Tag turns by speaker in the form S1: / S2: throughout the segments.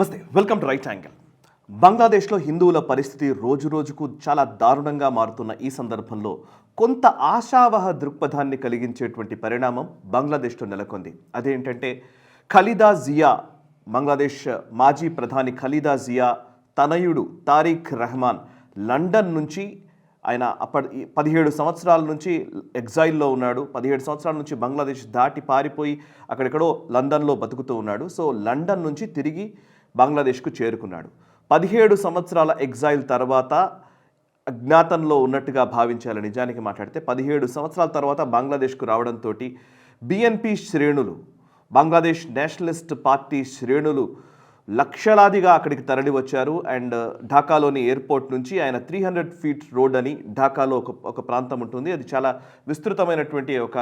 S1: నమస్తే, welcome to right angle. బంగ్లాదేశ్లో హిందువుల పరిస్థితి రోజురోజుకు చాలా దారుణంగా మారుతున్న ఈ సందర్భంలో కొంత ఆశావహ దృక్పథాన్ని కలిగించేటువంటి పరిణామం బంగ్లాదేశ్లో నెలకొంది. అదేంటంటే ఖలీదా జియా, బంగ్లాదేశ్ మాజీ ప్రధాని ఖలీదా జియా తనయుడు తారిక్ రెహమాన్ లండన్ నుంచి, ఆయన 17 సంవత్సరాల నుంచి ఎగ్జైల్లో ఉన్నాడు. 17 సంవత్సరాల నుంచి బంగ్లాదేశ్ దాటి పారిపోయి అక్కడెక్కడో లండన్లో బతుకుతూ ఉన్నాడు. సో లండన్ నుంచి తిరిగి బంగ్లాదేశ్కు చేరుకున్నాడు. 17 సంవత్సరాల ఎగ్జైల్ తర్వాత అజ్ఞాతంలో ఉన్నట్టుగా భావించాలి. నిజానికి మాట్లాడితే 17 సంవత్సరాల తర్వాత బంగ్లాదేశ్కు రావడంతో బిఎన్పి శ్రేణులు, బంగ్లాదేశ్ నేషనలిస్ట్ పార్టీ శ్రేణులు లక్షలాదిగా అక్కడికి తరలి వచ్చారు. అండ్ ఢాకాలోని ఎయిర్పోర్ట్ నుంచి ఆయన 300 ఫీట్ రోడ్ అని ఢాకాలో ఒక ప్రాంతం ఉంటుంది. అది చాలా విస్తృతమైనటువంటి ఒక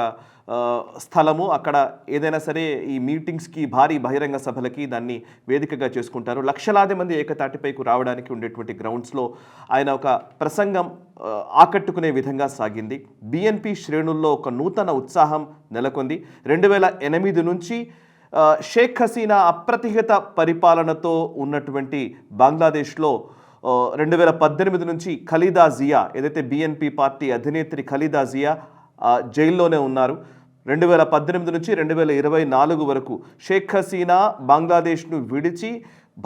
S1: స్థలము. అక్కడ ఏదైనా సరే ఈ మీటింగ్స్కి, భారీ బహిరంగ సభలకి దాన్ని వేదికగా చేసుకుంటారు. లక్షలాది మంది ఏకతాటిపైకి రావడానికి ఉండేటువంటి గ్రౌండ్స్లో ఆయన ఒక ప్రసంగం ఆకట్టుకునే విధంగా సాగింది. బిఎన్పి శ్రేణుల్లో ఒక నూతన ఉత్సాహం నెలకొంది. 2008 నుంచి షేక్ హసీనా అప్రతిహత పరిపాలనతో ఉన్నటువంటి బంగ్లాదేశ్లో 2018 నుంచి ఖలీదా జియా, ఏదైతే బిఎన్పి పార్టీ అధినేత్రి ఖలీదా జియా జైల్లోనే ఉన్నారు. 2018 నుంచి 2024 వరకు షేక్ హసీనా బంగ్లాదేశ్ను విడిచి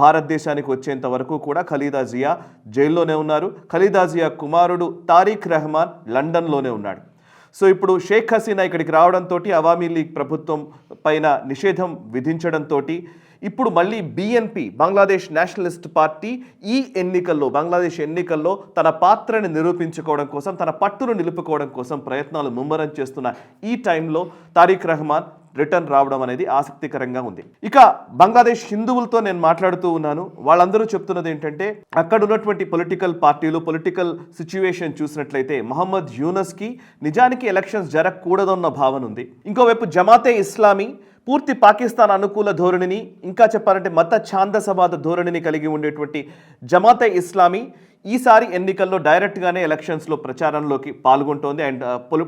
S1: భారతదేశానికి వచ్చేంత వరకు కూడా ఖలీదా జియా జైల్లోనే ఉన్నారు. ఖలీదా జియా కుమారుడు తారిక్ రెహమాన్ లండన్లోనే ఉన్నాడు. సో ఇప్పుడు షేక్ హసీనా ఇక్కడికి రావడంతో అవామీ లీగ్ ప్రభుత్వం పైన నిషేధం విధించడంతో ఇప్పుడు మళ్ళీ బిఎన్పి, బంగ్లాదేశ్ నేషనలిస్ట్ పార్టీ ఈ ఎన్నికల్లో, బంగ్లాదేశ్ ఎన్నికల్లో తన పాత్రని నిరూపించుకోవడం కోసం, తన పట్టును నిలుపుకోవడం కోసం ప్రయత్నాలు ముమ్మరం చేస్తున్న ఈ టైంలో తారిక్ రెహమాన్ రిటర్న్ రావడం అనేది ఆసక్తికరంగా ఉంది. ఇక బంగ్లాదేశ్ హిందువులతో నేను మాట్లాడుతూ ఉన్నాను. వాళ్ళందరూ చెప్తున్నది ఏంటంటే అక్కడ ఉన్నటువంటి పొలిటికల్ పార్టీలు, పొలిటికల్ సిచ్యువేషన్ చూసినట్లయితే మహమ్మద్ యూనస్కి నిజానికి ఎలక్షన్స్ జరగకూడదన్న భావన ఉంది. ఇంకోవైపు జమాతే ఇస్లామీ పూర్తి పాకిస్తాన్ అనుకూల ధోరణిని, ఇంకా చెప్పాలంటే మత ఛాందసవాద ధోరణిని కలిగి ఉండేటువంటి జమాతే ఇస్లామీ ఈసారి ఎన్నికల్లో డైరెక్ట్గానే ఎలక్షన్స్లో ప్రచారంలోకి పాల్గొంటోంది అండ్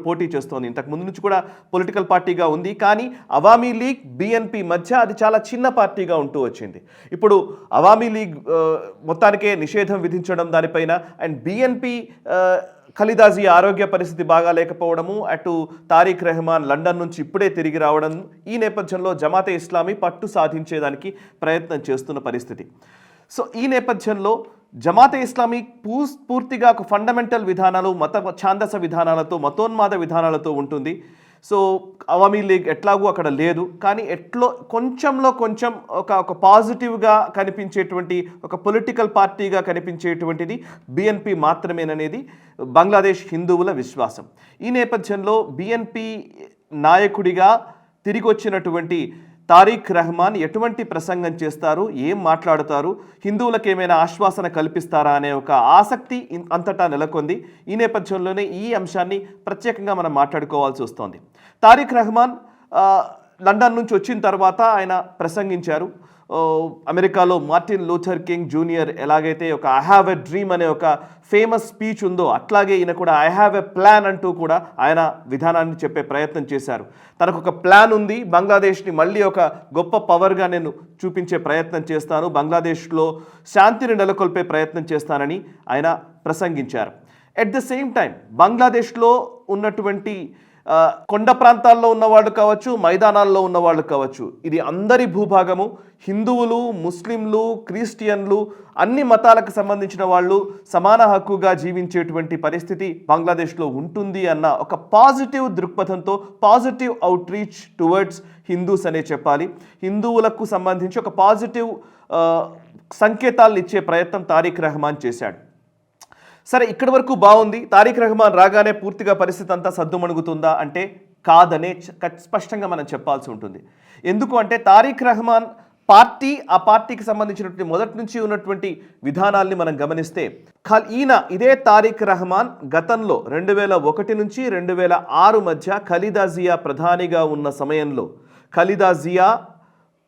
S1: పోటీ చేస్తోంది. ఇంతకుముందు నుంచి కూడా పొలిటికల్ పార్టీగా ఉంది, కానీ అవామీ లీగ్ బిఎన్పి మధ్య అది చాలా చిన్న పార్టీగా ఉంటూ వచ్చింది. ఇప్పుడు అవామీ లీగ్ మొత్తానికే నిషేధం విధించడం దానిపైన, అండ్ బిఎన్పి ఖలీదా జియా ఆరోగ్య పరిస్థితి బాగా లేకపోవడము, అటు తారిక్ రెహమాన్ లండన్ నుంచి ఇప్పుడే తిరిగి రావడం, ఈ నేపథ్యంలో జమాతే ఇస్లామీ పట్టు సాధించేదానికి ప్రయత్నం చేస్తున్న పరిస్థితి. సో ఈ నేపథ్యంలో జమాతే ఇస్లామీ పూర్తిగా ఒక ఫండమెంటల్ విధానాలు, మత ఛాందస విధానాలతో, మతోన్మాద విధానాలతో ఉంటుంది. సో అవామీ లీగ్ ఎట్లాగూ అక్కడ లేదు, కానీ కొంచెంలో కొంచెం ఒక పాజిటివ్గా కనిపించేటువంటి, ఒక పొలిటికల్ పార్టీగా కనిపించేటువంటిది బిఎన్పి మాత్రమేననేది బంగ్లాదేశ్ హిందువుల విశ్వాసం. ఈ నేపథ్యంలో బిఎన్పి నాయకుడిగా తిరిగి వచ్చినటువంటి తారిక్ రెహమాన్ ఎటువంటి ప్రసంగం చేస్తారు, ఏం మాట్లాడుతారు, హిందువులకు ఏమైనా ఆశ్వాసన కల్పిస్తారా అనే ఒక ఆసక్తి అంతటా నెలకొంది. ఈ నేపథ్యంలోనే ఈ అంశాన్ని ప్రత్యేకంగా మనం మాట్లాడుకోవాల్సి వస్తోంది. తారిక్ రెహమాన్ లండన్ నుంచి వచ్చిన తర్వాత ఆయన ప్రసంగించారు. అమెరికాలో మార్టిన్ లూథర్ కింగ్ జూనియర్ ఎలాగైతే ఒక ఐ హ్యావ్ ఎ డ్రీమ్ అనే ఒక ఫేమస్ స్పీచ్ ఉందో, అట్లాగే ఈయన కూడా ఐ హ్యావ్ ఎ ప్లాన్ అంటూ కూడా ఆయన విధానాన్ని చెప్పే ప్రయత్నం చేశారు. తనకు ఒక ప్లాన్ ఉంది, బంగ్లాదేశ్ని మళ్ళీ ఒక గొప్ప పవర్గా నేను చూపించే ప్రయత్నం చేస్తాను, బంగ్లాదేశ్లో శాంతిని నెలకొల్పే ప్రయత్నం చేస్తానని ఆయన ప్రసంగించారు. ఎట్ ద సేమ్ టైం బంగ్లాదేశ్లో ఉన్నటువంటి కొండ ప్రాంతాల్లో ఉన్నవాళ్ళు కావచ్చు, మైదానాల్లో ఉన్నవాళ్ళు కావచ్చు, ఇది అందరి భూభాగము. హిందువులు, ముస్లింలు, క్రిస్టియన్లు, అన్ని మతాలకు సంబంధించిన వాళ్ళు సమాన హక్కుగా జీవించేటువంటి పరిస్థితి బంగ్లాదేశ్లో ఉంటుంది అన్న ఒక పాజిటివ్ దృక్పథంతో, positive out reach towards Hindus అనే చెప్పాలి. హిందువులకు సంబంధించి ఒక పాజిటివ్ సంకేతాలను ఇచ్చే ప్రయత్నం తారిక్ రెహమాన్ చేశాడు. సరే, ఇక్కడి వరకు బాగుంది. తారిక్ రెహమాన్ రాగానే పూర్తిగా పరిస్థితి అంతా సద్దుమణుగుతుందా అంటే కాదనే స్పష్టంగా మనం చెప్పాల్సి ఉంటుంది. ఎందుకు అంటే తారిక్ రెహమాన్ పార్టీ, ఆ పార్టీకి సంబంధించినటువంటి మొదటి నుంచి ఉన్నటువంటి విధానాల్ని మనం గమనిస్తే, ఇదే తారిక్ రెహమాన్ గతంలో 2001 నుంచి 2006 మధ్య ఖలీదా జియా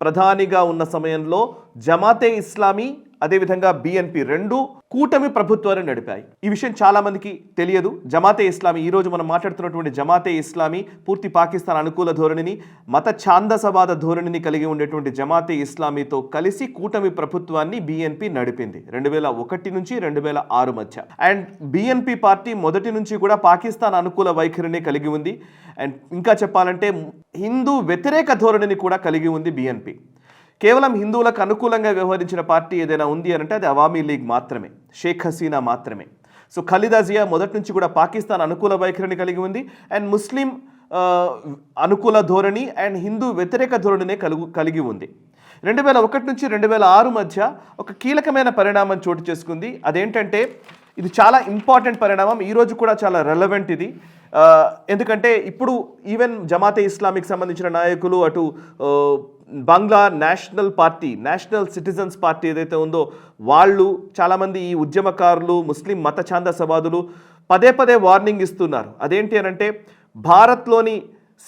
S1: ప్రధానిగా ఉన్న సమయంలో జమాతే ఇస్లామీ అదేవిధంగా బిఎన్పి రెండు కూటమి ప్రభుత్వాన్ని నడిపాయి. ఈ విషయం చాలా మందికి తెలియదు. జమాతే ఇస్లామీ, ఈ రోజు మనం మాట్లాడుతున్నటువంటి జమాతే ఇస్లామీ పూర్తి పాకిస్తాన్ అనుకూల ధోరణిని, మత ఛాందసవాద ధోరణిని కలిగి ఉండేటువంటి జమాతే ఇస్లామీతో కలిసి కూటమి ప్రభుత్వాన్ని బిఎన్పి నడిపింది 2001 నుంచి 2006 మధ్య. అండ్ బిఎన్పి పార్టీ మొదటి నుంచి కూడా పాకిస్తాన్ అనుకూల వైఖరిని కలిగి ఉంది. అండ్ ఇంకా చెప్పాలంటే హిందూ వ్యతిరేక ధోరణిని కూడా కలిగి ఉంది బిఎన్పి. కేవలం హిందువులకు అనుకూలంగా వ్యవహరించిన పార్టీ ఏదైనా ఉంది అంటే అది అవామీ లీగ్ మాత్రమే, షేక్ హసీనా మాత్రమే. సో ఖలీదా జియా మొదటి నుంచి కూడా పాకిస్తాన్ అనుకూల వైఖరిని కలిగి ఉంది. అండ్ ముస్లిం అనుకూల ధోరణి అండ్ హిందూ వ్యతిరేక ధోరణినే కలిగి ఉంది. 2001 నుంచి 2006 మధ్య ఒక కీలకమైన పరిణామం చోటు చేసుకుంది. అదేంటంటే ఇది చాలా ఇంపార్టెంట్ పరిణామం, ఈరోజు కూడా చాలా రెలవెంట్ ఇది. ఎందుకంటే ఇప్పుడు ఈవెన్ జమాతే ఇస్లామీకి సంబంధించిన నాయకులు, అటు Bangla National Party, National Citizens Party ఏదైతే ఉందో వాళ్ళు చాలామంది ఈ ఉద్యమకారులు, ముస్లిం మత ఛాందసవాదులు పదే పదే వార్నింగ్ ఇస్తున్నారు. అదేంటి అనంటే భారత్లోని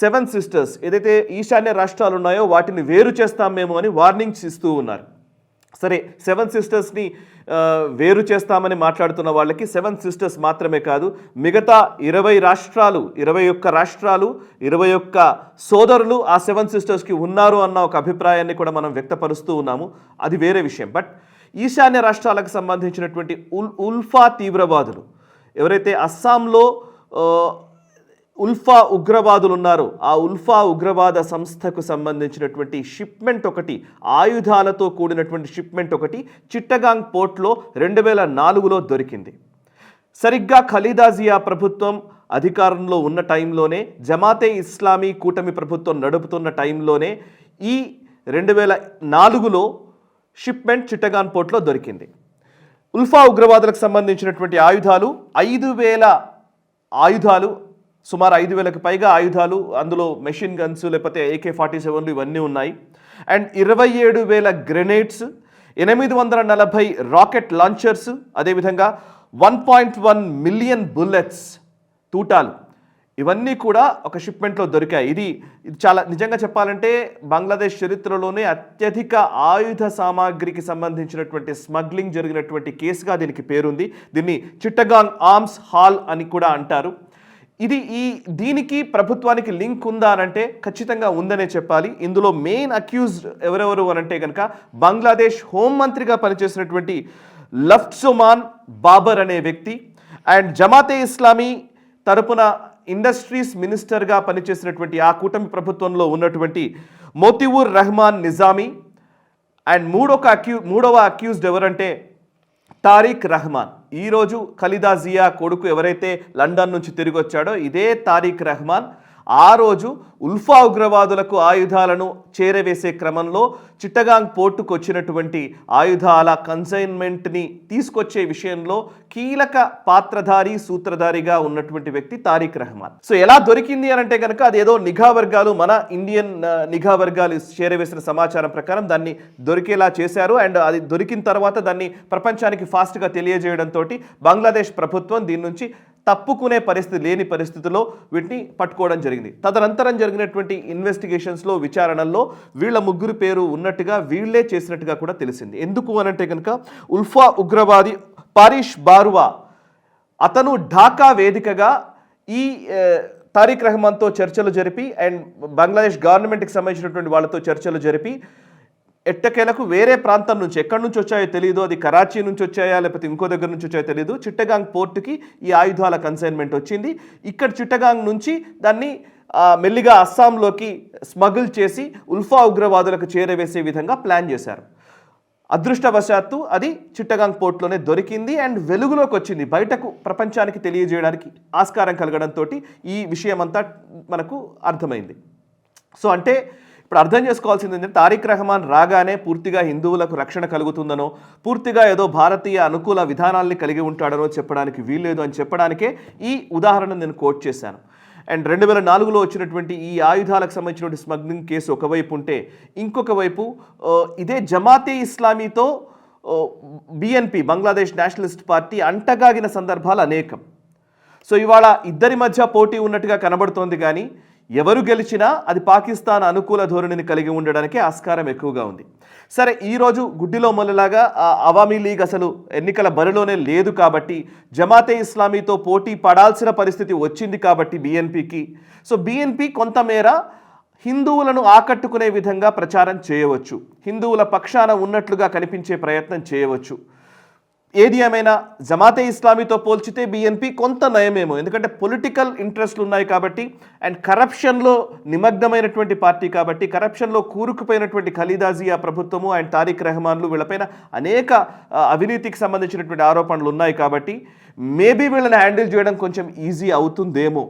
S1: 7 సిస్టర్స్ ఏదైతే ఈశాన్య రాష్ట్రాలు ఉన్నాయో వాటిని వేరు చేస్తాం మేము అని వార్నింగ్స్ ఇస్తూ ఉన్నారు. సరే, 7 సిస్టర్స్ని వేరు చేస్తామని మాట్లాడుతున్న వాళ్ళకి 7 సిస్టర్స్ మాత్రమే కాదు, మిగతా 21 రాష్ట్రాలు 21 సోదరులు ఆ 7 సిస్టర్స్కి ఉన్నారు అన్న ఒక అభిప్రాయాన్ని కూడా మనం వ్యక్తపరుస్తూ ఉన్నాము. అది వేరే విషయం. బట్ ఈశాన్య రాష్ట్రాలకు సంబంధించినటువంటి ఉల్ఫా తీవ్రవాదులు ఎవరైతే అస్సాంలో ఉల్ఫా ఉగ్రవాదులు ఉన్నారో ఆ ఉల్ఫా ఉగ్రవాద సంస్థకు సంబంధించినటువంటి షిప్మెంట్ ఒకటి, ఆయుధాలతో కూడినటువంటి షిప్మెంట్ ఒకటి చిట్టగాంగ్ పోర్ట్లో 2004లో దొరికింది. సరిగ్గా ఖలీదా జియా ప్రభుత్వం అధికారంలో ఉన్న టైంలోనే, జమాతే ఇస్లామీ కూటమి ప్రభుత్వం నడుపుతున్న టైంలోనే ఈ 2004లో షిప్మెంట్ చిట్టగాంగ్ పోర్ట్లో దొరికింది. ఉల్ఫా ఉగ్రవాదులకు సంబంధించినటువంటి ఆయుధాలు 5,000 ఆయుధాలు, సుమారు 5,000కి పైగా ఆయుధాలు, అందులో మెషిన్ గన్స్ లేకపోతే AK-47లు ఇవన్నీ ఉన్నాయి. అండ్ 27,000 గ్రెనేడ్స్, 840 రాకెట్ లాంచర్స్, అదేవిధంగా 1.1 మిలియన్ బుల్లెట్స్, తూటాలు, ఇవన్నీ కూడా ఒక షిప్మెంట్లో దొరికాయి. ఇది చాలా నిజంగా చెప్పాలంటే బంగ్లాదేశ్ చరిత్రలోనే అత్యధిక ఆయుధ సామాగ్రికి సంబంధించినటువంటి స్మగ్లింగ్ జరిగినటువంటి కేసుగా దీనికి పేరుంది. దీన్ని చిట్టగాంగ్ ఆర్మ్స్ హాల్ అని కూడా అంటారు. దీనికి ప్రభుత్వానికి లింక్ ఉందా అనంటే ఖచ్చితంగా ఉందనే చెప్పాలి. ఇందులో మెయిన్ అక్యూజ్డ్ ఎవరెవరు అనంటే కనుక బంగ్లాదేశ్ హోంమంత్రిగా పనిచేసినటువంటి లఫ్ట్సుమాన్ బాబర్ అనే వ్యక్తి, అండ్ జమాతే ఇస్లామీ తరపున ఇండస్ట్రీస్ మినిస్టర్గా పనిచేసినటువంటి ఆ కూటమి ప్రభుత్వంలో ఉన్నటువంటి మోతివుర్ రెహమాన్ నిజామీ, అండ్ మూడవ అక్యూజ్డ్ ఎవరంటే తారిక్ రహమాన్. ఈరోజు ఖలీదా జియా కొడుకు ఎవరైతే లండన్ నుంచి తిరిగి వచ్చాడో ఇదే తారిక్ రహమాన్ ఆ రోజు ఉల్ఫా ఉగ్రవాదులకు ఆయుధాలను చేరవేసే క్రమంలో చిట్టగాంగ్ పోర్టుకు వచ్చినటువంటి ఆయుధాల కన్సైన్మెంట్ని తీసుకొచ్చే విషయంలో కీలక పాత్రధారి, సూత్రధారిగా ఉన్నటువంటి వ్యక్తి తారిక్ రహమాన్. సో ఎలా దొరికింది అని అంటే కనుక అదేదో నిఘా వర్గాలు, మన ఇండియన్ నిఘా వర్గాలు చేరవేసిన సమాచారం ప్రకారం దాన్ని దొరికేలా చేశారు. అండ్ అది దొరికిన తర్వాత దాన్ని ప్రపంచానికి ఫాస్ట్గా తెలియజేయడంతో బంగ్లాదేశ్ ప్రభుత్వం దీని నుంచి తప్పుకునే పరిస్థితి లేని పరిస్థితిలో వీటిని పట్టుకోవడం జరిగింది. తదనంతరం జరిగినటువంటి ఇన్వెస్టిగేషన్స్లో, విచారణల్లో వీళ్ళ ముగ్గురు పేరు ఉన్నట్టుగా, వీళ్లే చేసినట్టుగా కూడా తెలిసింది. ఎందుకు అనంటే కనుక ఉల్ఫా ఉగ్రవాది పారిష్ బారువా అతను ఢాకా వేదికగా ఈ తారిక్ రహమాన్తో చర్చలు జరిపి అండ్ బంగ్లాదేశ్ గవర్నమెంట్కి సంబంధించినటువంటి వాళ్ళతో చర్చలు జరిపి ఎట్టకేలకు వేరే ప్రాంతం నుంచి, ఎక్కడి నుంచి వచ్చాయో తెలియదు, అది కరాచీ నుంచి వచ్చాయా లేకపోతే ఇంకో దగ్గర నుంచి వచ్చాయో తెలియదు, చిట్టగాంగ్ పోర్టుకి ఈ ఆయుధాల కన్సైన్మెంట్ వచ్చింది. ఇక్కడ చిట్టగాంగ్ నుంచి దాన్ని మెల్లిగా అస్సాంలోకి స్మగుల్ చేసి ఉల్ఫా ఉగ్రవాదులకు చేరవేసే విధంగా ప్లాన్ చేశారు. అదృష్టవశాత్తు అది చిట్టగాంగ్ పోర్ట్లోనే దొరికింది అండ్ వెలుగులోకి వచ్చింది. బయటకు ప్రపంచానికి తెలియజేయడానికి ఆస్కారం కలగడంతో ఈ విషయం అంతా మనకు అర్థమైంది. సో అంటే ఇప్పుడు అర్థం చేసుకోవాల్సింది ఏంటంటే తారిక్ రహమాన్ రాగానే పూర్తిగా హిందువులకు రక్షణ కలుగుతుందనో, పూర్తిగా ఏదో భారతీయ అనుకూల విధానాల్ని కలిగి ఉంటాడనో చెప్పడానికి వీల్లేదు అని చెప్పడానికే ఈ ఉదాహరణ నేను కోట్ చేశాను. అండ్ 2004లో వచ్చినటువంటి ఈ ఆయుధాలకు సంబంధించినటువంటి స్మగ్లింగ్ కేసు ఒకవైపు ఉంటే, ఇంకొక వైపు ఇదే జమాతే ఇస్లామీతో బిఎన్పి, బంగ్లాదేశ్ నేషనలిస్ట్ పార్టీ అంటగాగిన సందర్భాలు అనేకం. సో ఇవాళ ఇద్దరి మధ్య పోటీ ఉన్నట్టుగా కనబడుతోంది. కానీ ఎవరు గెలిచినా అది పాకిస్తాన్ అనుకూల ధోరణిని కలిగి ఉండడానికి ఆస్కారం ఎక్కువగా ఉంది. సరే, ఈరోజు గుడ్డిలో మొల్లలాగా అవామీ లీగ్ అసలు ఎన్నికల బరిలోనే లేదు కాబట్టి, జమాతే ఇస్లామీతో పోటీ పడాల్సిన పరిస్థితి వచ్చింది కాబట్టి బీఎన్పీకి, సో బీఎన్పీ కొంతమేర హిందువులను ఆకట్టుకునే విధంగా ప్రచారం చేయవచ్చు, హిందువుల పక్షాన ఉన్నట్లుగా కనిపించే ప్రయత్నం చేయవచ్చు. ఏది ఏమైనా జమాతే ఇస్లామీతో పోల్చితే బీఎన్పీ కొంత నయమేమో, ఎందుకంటే పొలిటికల్ ఇంట్రెస్ట్లు ఉన్నాయి కాబట్టి, అండ్ కరప్షన్లో నిమగ్నమైనటువంటి పార్టీ కాబట్టి, కరప్షన్లో కూరుకుపోయినటువంటి ఖలీదా జియా ప్రభుత్వము అండ్ తారిక్ రెహమాన్లు వీళ్ళపైన అనేక అవినీతికి సంబంధించినటువంటి ఆరోపణలు ఉన్నాయి కాబట్టి మేబీ వీళ్ళని హ్యాండిల్ చేయడం కొంచెం ఈజీ అవుతుందేమో.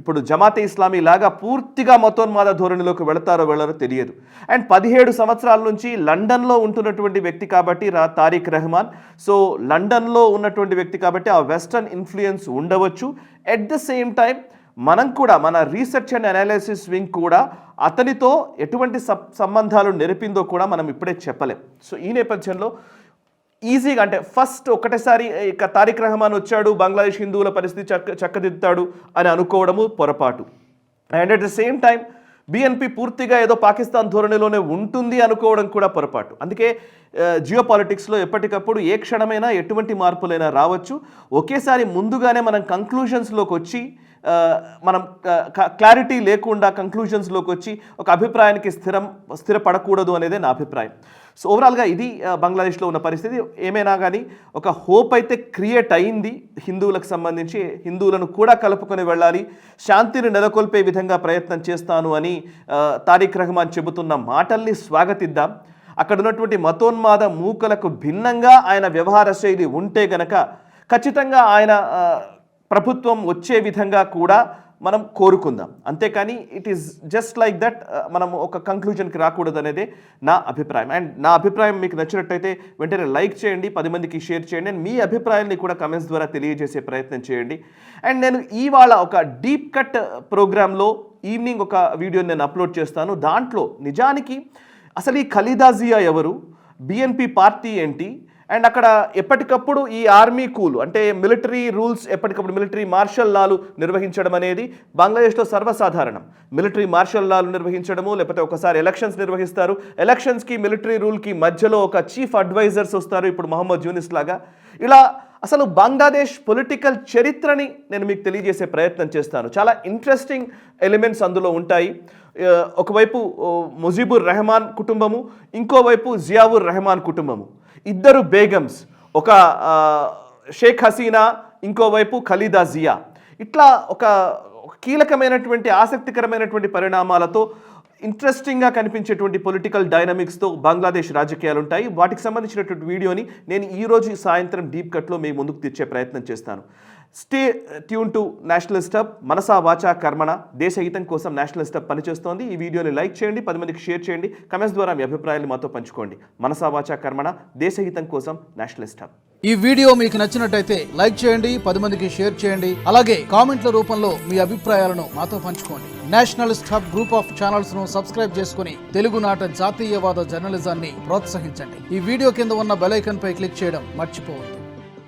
S1: ఇప్పుడు జమాతే ఇస్లామీ లాగా పూర్తిగా మతోన్మాద ధోరణిలోకి వెళతారో వెళ్ళరో తెలియదు. అండ్ 17 సంవత్సరాల నుంచి లండన్లో ఉంటున్నటువంటి వ్యక్తి కాబట్టి తారిక్ రెహమాన్, సో లండన్లో ఉన్నటువంటి వ్యక్తి కాబట్టి ఆ వెస్టర్న్ ఇన్ఫ్లుయెన్స్ ఉండవచ్చు. ఎట్ ద సేమ్ టైం మనం కూడా మన రీసెర్చ్ అండ్ అనాలిసిస్ వింగ్ కూడా అతనితో ఎటువంటి సంబంధాలు నెరిపిందో కూడా మనం ఇప్పుడే చెప్పలేం. సో ఈ నేపథ్యంలో ఈజీగా అంటే ఫస్ట్ ఒకటేసారి ఇక తారిక్ రెహమాన్ వచ్చాడు, బంగ్లాదేశ్ హిందువుల పరిస్థితి చక్కదిద్దుతాడు అని అనుకోవడము పొరపాటు. And at the same time BNP పూర్తిగా ఏదో పాకిస్తాన్ ధోరణిలోనే ఉంటుంది అనుకోవడం కూడా పొరపాటు. అందుకే జియో పాలిటిక్స్లో ఎప్పటికప్పుడు ఏ క్షణమైనా ఎటువంటి మార్పులైనా రావచ్చు. ఒకేసారి ముందుగానే మనం కంక్లూషన్స్లోకి వచ్చి మనం క్లారిటీ లేకుండా కంక్లూషన్స్లోకి వచ్చి ఒక అభిప్రాయానికి స్థిరపడకూడదు అనేదే నా అభిప్రాయం. సో ఓవరాల్గా ఇది బంగ్లాదేశ్లో ఉన్న పరిస్థితి. ఏమైనా కానీ ఒక హోప్ అయితే క్రియేట్ అయింది హిందువులకు సంబంధించి, హిందువులను కూడా కలుపుకొని వెళ్ళాలి, శాంతిని నెలకొల్పే విధంగా ప్రయత్నం చేస్తాను అని తారిక్ రెహమాన్ చెబుతున్న మాటల్ని స్వాగతిద్దాం. అక్కడ ఉన్నటువంటి మతోన్మాద మూకలకు భిన్నంగా ఆయన వ్యవహార శైలి ఉంటే గనక ఖచ్చితంగా ఆయన ప్రభుత్వం వచ్చే విధంగా కూడా మనం కోరుకుందాం. అంతేకాని it is just like that మనం ఒక కంక్లూజన్కి రాకూడదు అనేది నా అభిప్రాయం. అండ్ నా అభిప్రాయం మీకు నచ్చినట్టయితే వెంటనే లైక్ చేయండి, 10 మందికి షేర్ చేయండి, అండ్ మీ అభిప్రాయాన్ని కూడా కమెంట్స్ ద్వారా తెలియజేసే ప్రయత్నం చేయండి. అండ్ నేను ఇవాళ ఒక డీప్ కట్ ప్రోగ్రాంలో ఈవినింగ్ ఒక వీడియోని నేను అప్లోడ్ చేస్తాను. దాంట్లో నిజానికి అసలు ఈ ఖలీదా జియా ఎవరు, బీఎన్పీ పార్టీ ఏంటి, అండ్ అక్కడ ఎప్పటికప్పుడు ఈ ఆర్మీ కూలు అంటే మిలిటరీ రూల్స్, ఎప్పటికప్పుడు మిలిటరీ మార్షల్ లాలు నిర్వహించడం అనేది బంగ్లాదేశ్లో సర్వసాధారణం. మిలిటరీ మార్షల్ లాలు నిర్వహించడము, లేకపోతే ఒకసారి ఎలక్షన్స్ నిర్వహిస్తారు, ఎలక్షన్స్కి మిలిటరీ రూల్కి మధ్యలో ఒక చీఫ్ అడ్వైజర్స్ వస్తారు, ఇప్పుడు మొహమ్మద్ యూనిస్ లాగా. ఇలా అసలు బంగ్లాదేశ్ పొలిటికల్ చరిత్రని నేను మీకు తెలియజేసే ప్రయత్నం చేస్తాను. చాలా ఇంట్రెస్టింగ్ ఎలిమెంట్స్ అందులో ఉంటాయి. ఒకవైపు ముజీబుర్ రెహమాన్ కుటుంబము, ఇంకోవైపు జియావుర్ రెహమాన్ కుటుంబము, ఇద్దరు బేగమ్స్, ఒక షేక్ హసీనా, ఇంకోవైపు ఖలీదా జియా. ఇట్లా ఒక కీలకమైనటువంటి ఆసక్తికరమైనటువంటి పరిణామాలతో ఇంట్రెస్టింగ్గా కనిపించేటువంటి పొలిటికల్ డైనమిక్స్తో బంగ్లాదేశ్ రాజకీయాలు ఉంటాయి. వాటికి సంబంధించినటువంటి వీడియోని నేను ఈరోజు సాయంత్రం డీప్ కట్లో మీ ముందుకు తెచ్చే ప్రయత్నం చేస్తాను. Stay tune to Nationalist Hub. మనసా వాచా కర్మణ, దేశహితం కోసం నేషనలిస్ట్ హబ్ పనిచేస్తోంది. ఈ వీడియోని లైక్ చేయండి, 10 మందికి షేర్ చేయండి, కమెంట్స్ ద్వారా మీ అభిప్రాయాలు మాతో పంచుకోండి. మనసా వాచా కర్మణ, దేశహితం కోసం నేషనలిస్ట్ హబ్.
S2: ఈ వీడియో మీకు నచ్చినట్టయితే లైక్ చేయండి, 10 మందికి షేర్ చేయండి, అలాగే కామెంట్ల రూపంలో మీ అభిప్రాయాలను మాతో పంచుకోండి. Nationalist hub group of channels ను సబ్స్క్రైబ్ చేసుకుని తెలుగునాట జాతీయవాద జర్నలిజాన్ని ప్రోత్సహించండి. ఈ వీడియో కింద ఉన్న బెల్ ఐకాన్ పై క్లిక్ చేయడం మర్చిపోవద్దు.